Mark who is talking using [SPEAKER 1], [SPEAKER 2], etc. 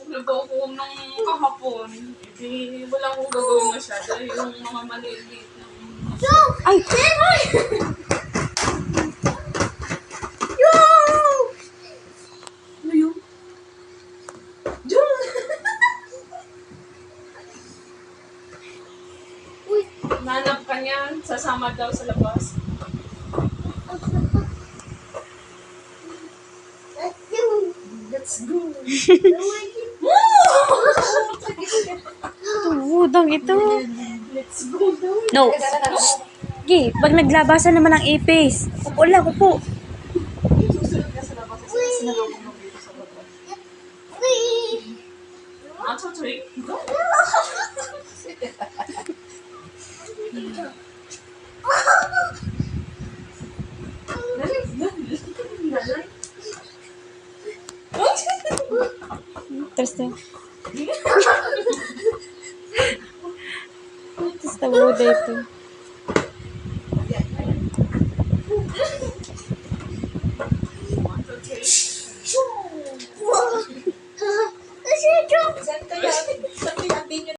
[SPEAKER 1] Nag-uukom nung kahapon. Eh, wala akong gagawin masyado. Yung mga maliliit na.
[SPEAKER 2] Ay!
[SPEAKER 1] Ano yun? Diyan! Nanap ka niyan. Sasama daw sa labas. Let's go.
[SPEAKER 2] Budang ito.
[SPEAKER 1] Let's go daw.
[SPEAKER 2] No. Sige, pag naglabasan naman ng ipis. Upo lang, upo.
[SPEAKER 1] Susunod ka sa labas. Sinalubong mo dito sa labas. Ah, tutoy. Go. Dali, dali. Dali.
[SPEAKER 2] Interesting. Tapos na buda ito.